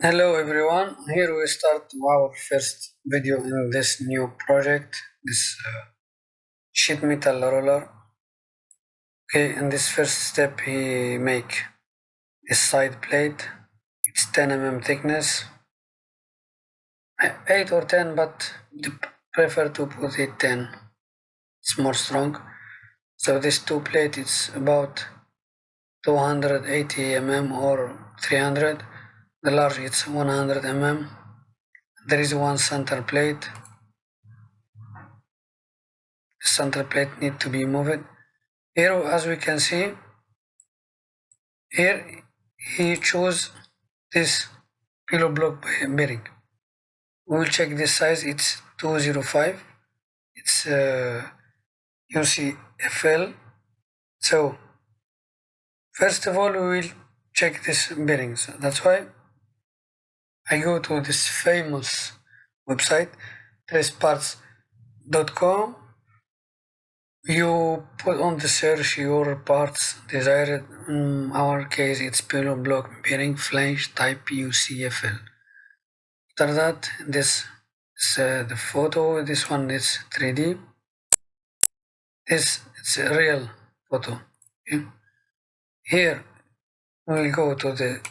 Hello everyone, here we start our first video in this new project, this sheet metal roller. Okay, in this first step he make this side plate, it's 10 mm thickness, 8 or 10 but prefer to put it 10, it's more strong. So this two plate is about 280 mm or 300, the large it's 100 mm. There is one center plate. The center plate need to be moved. Here, as we can see, here he chose this pillow block bearing. We will check this size. It's 205. It's UCFL. So first of all, we will check this bearings. That's why I go to this famous website, traceparts.com. You put on the search your parts desired. In our case, it's pillow block bearing flange type UCFL. After that, this is the photo. This one is 3D. This it's a real photo. Okay. Here we will go to the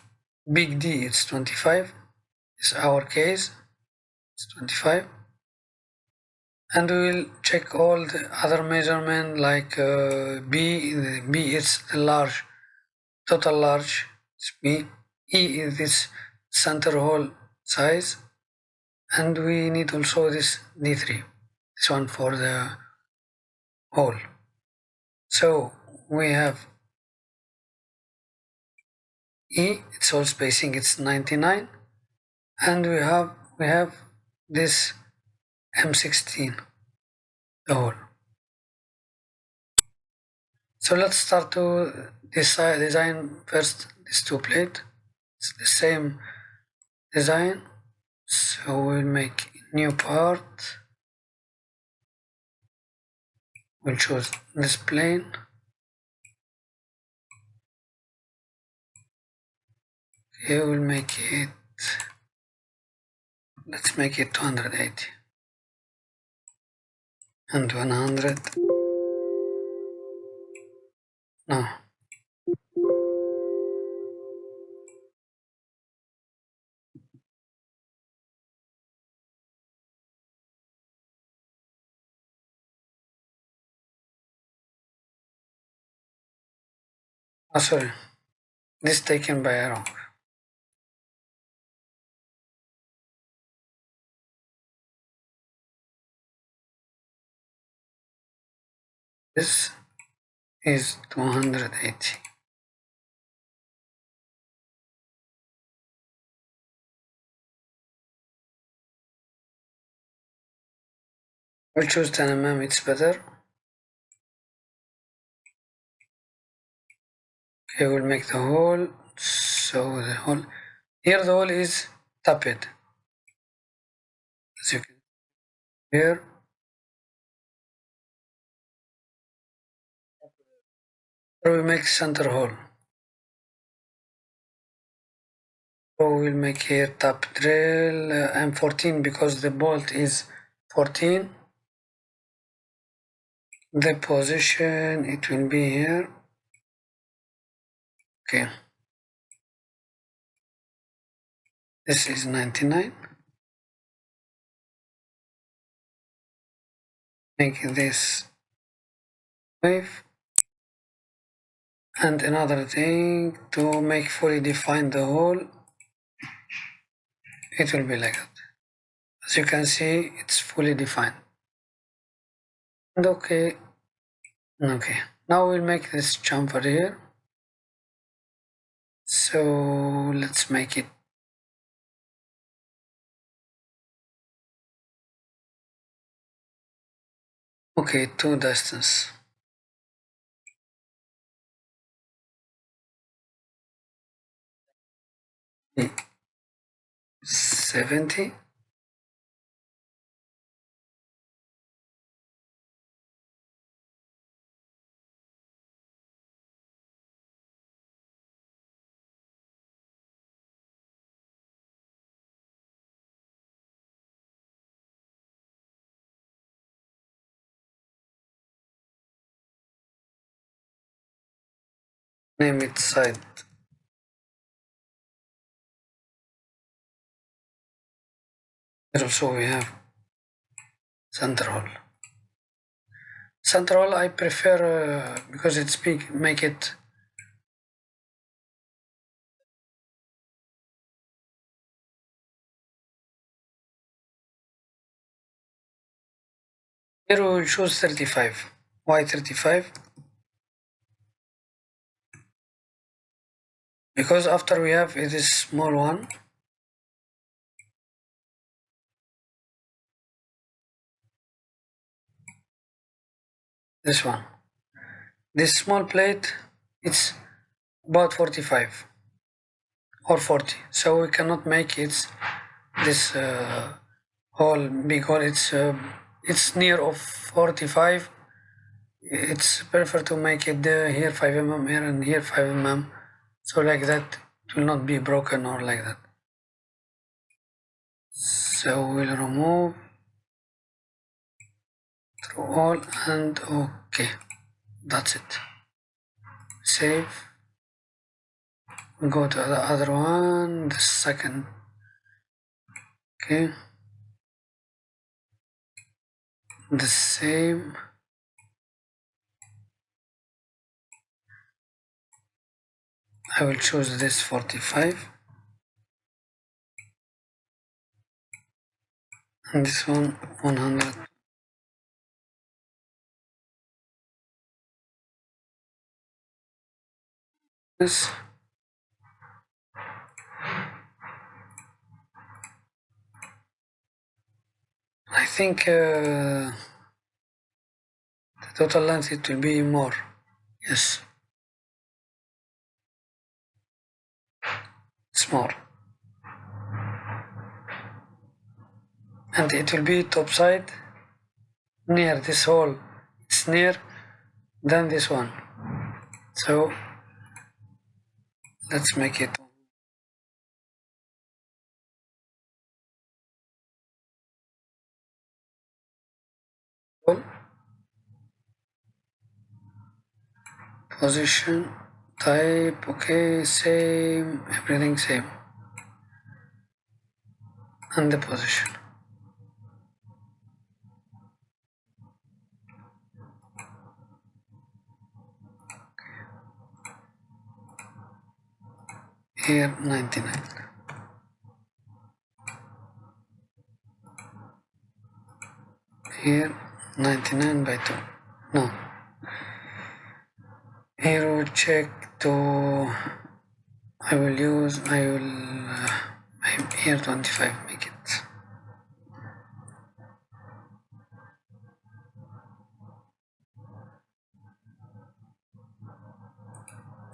big D. It's 25. It's our case. It's 25. And we will check all the other measurement like B. B is the large, total large. It's B. E is this center hole size, and we need also this D3. This one for the hole. So we have E. It's all spacing. It's 99, and we have this M16. The hole. So let's start to design first this two plate. It's the same design. So we'll make new part. We'll choose this plane. Okay, we'll make it, let's make it 280 and 100. No. Oh, sorry. This taken by arrow. This is 280. We'll choose 10 mm, it's better. Okay, we'll make the hole. So the hole, here the hole is tapped. As you can see here. Here we make center hole. So we'll make here tap drill M14 because the bolt is 14. The position, it will be here. Okay. This is 99. Make this wave. And another thing, to make fully define the hole, it will be like that. As you can see, it's fully defined. And okay. Now we'll make this chamfer here. So let's make it. Okay, two distance. 70. name it side. Here also we have center hole. Center hole I prefer because it's big, make it here we will choose 35. Why 35? Because after we have this small one, this one, this small plate, it's about 45 or 40, so we cannot make it this hole, big hole. It's near of 45. It's prefer to make it here 5 mm here and here 5 mm, so like that it will not be broken or like that. So we'll remove through all and okay, that's it. Save. We go to the other one, the second. Okay, the same. I will choose this 45 and this one 100. This I think the total length it will be more. Yes, it's more, and it will be top side near this hole. It's near than this one. So let's make it. Position, type, okay, same, everything same. And the position. Here 99. Here 99 by 2. No. Here we check to I will here 25 make it.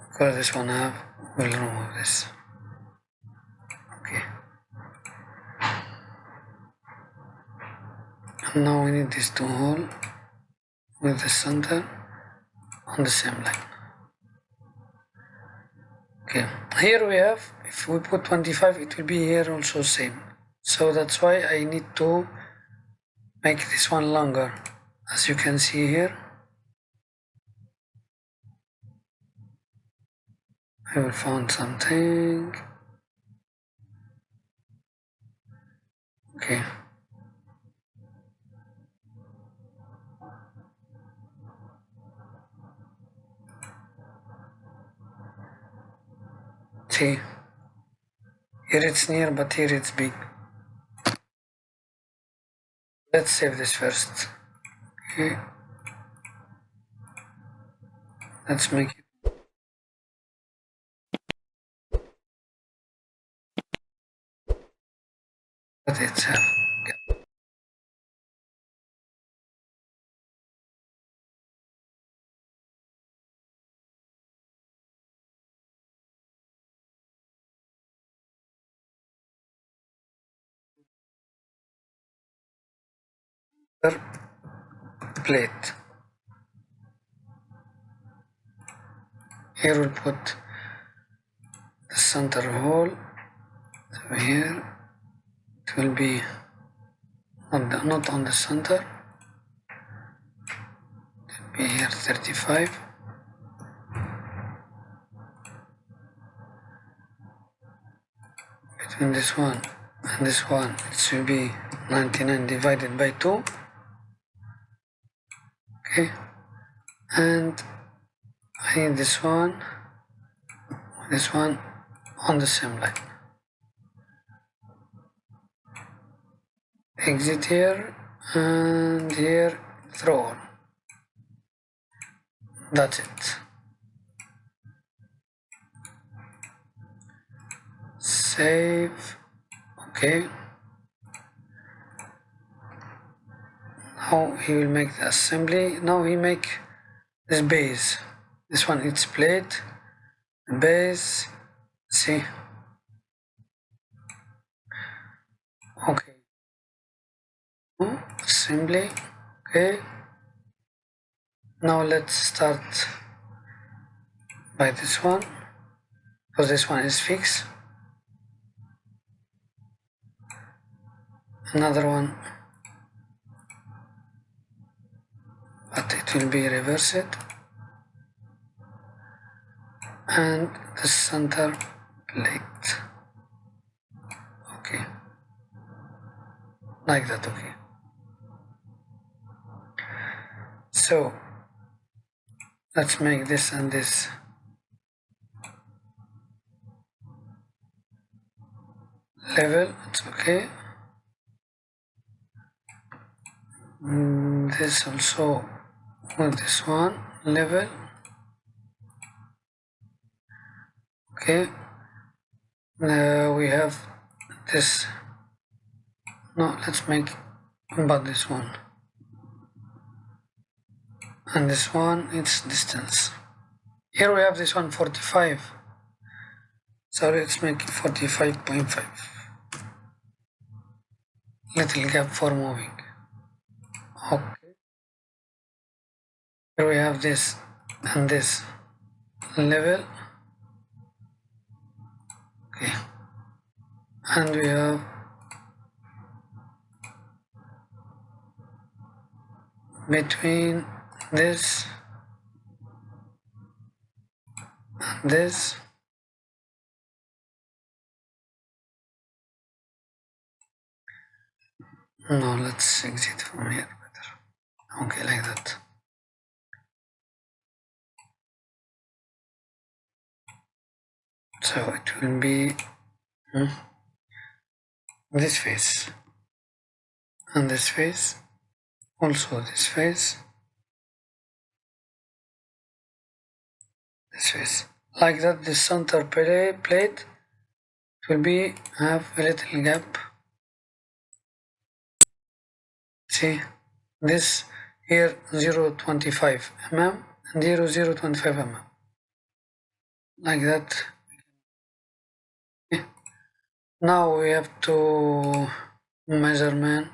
Because this one have, we'll remove this. Okay. And now we need these two holes with the center on the same line. Okay, here we have, if we put 25, it will be here also same. So that's why I need to make this one longer. As you can see here, I will find something. Okay. See, here it's near, but here it's big. Let's save this first. Okay. Let's make it. But it's plate. Here we'll put the center hole. So here it will be not on the center. It will be here 35. between this one and this one, it should be 99 divided by 2. Okay, and I need this one on the same line. Exit here and here, throw on. That's it. Save. Okay. Now he will make the assembly. Now he make this base. This one it's plate, base. See. Okay. Assembly. Okay. Now let's start by this one, because this one is fixed. Another one, but it will be reversed, and the center plate. Okay, like that. Okay, so let's make this and this level. It's okay. This also with this one level. Okay, we have this. No, let's make about this one, and this one it's distance. Here we have this one 45, so let's make it 45.5. Little gap for moving. Okay, here we have this and this level. Okay, and we have between this and this. No, let's exit from here better. Okay, like that. So it will be this face and this face, also this face, this face. Like that, the center plate will be have a little gap. See, this here 0.25 mm and here 0.25 mm. Like that. Okay. Now we have to measurement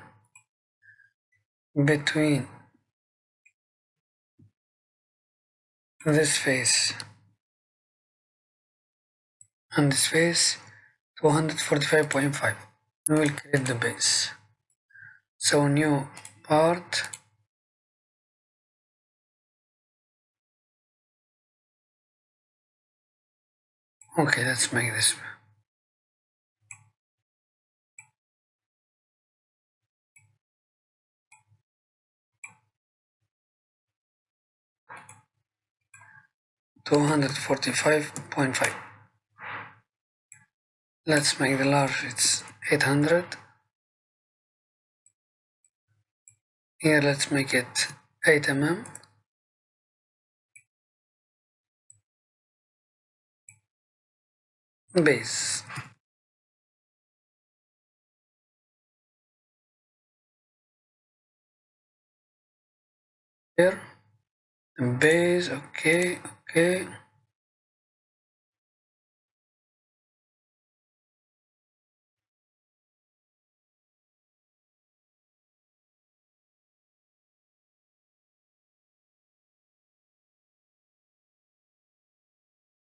between this face and this face 245.5. We will create the base. So new part, okay, let's make this. $245.5. Let's make the large, it's 800. Here let's make it 8 mm. Base. Here, base, okay.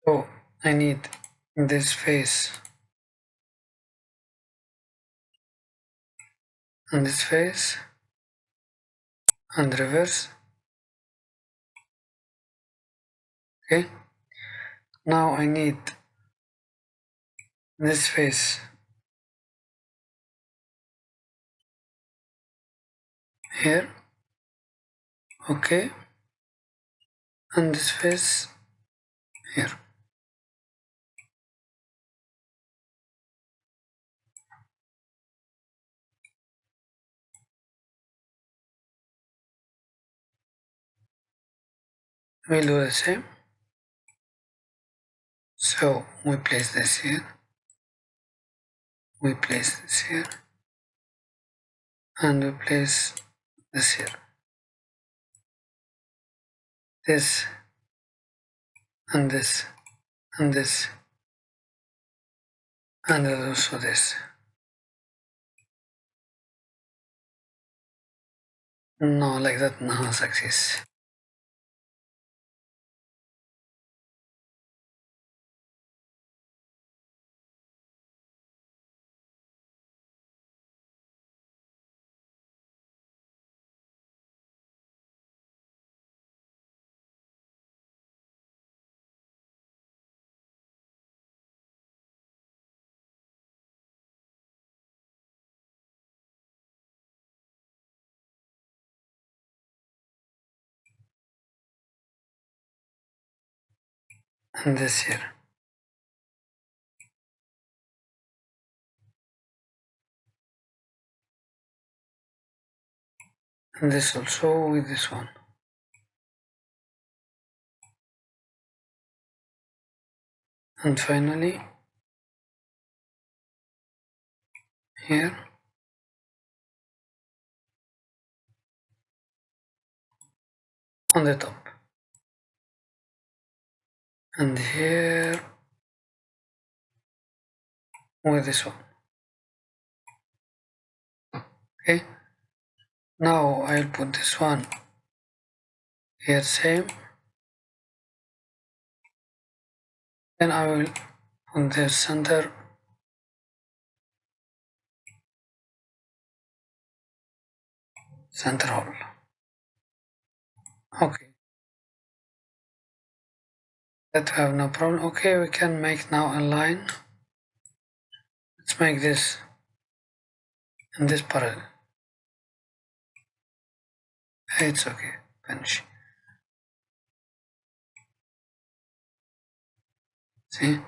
So I need this face and this face and reverse. Okay. Now I need this face here, okay, and this face here. We'll do the same. So we place this here, we place this here, and we place this here. This, and this, and this, and also this. No, like that, no success. And this here. And this also with this one. And finally, here, on the top. And here, with this one. Okay. Now I'll put this one here, same. Then I will put the center hole. Okay. That we have no problem. Okay, we can make now a line. Let's make this and this parallel. It's okay. Finish. See?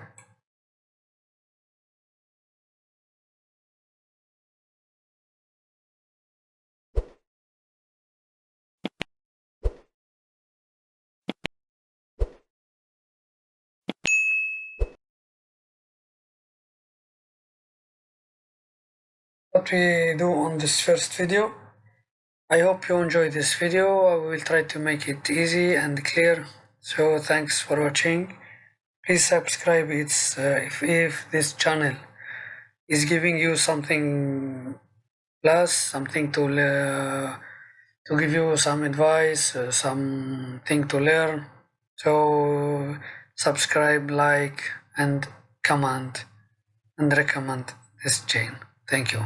What we do on this first video. I hope you enjoyed this video. I will try to make it easy and clear. So thanks for watching. Please subscribe. It's if this channel is giving you something plus, something to give you some advice, something to learn. So subscribe, like, and comment and recommend this channel. Thank you.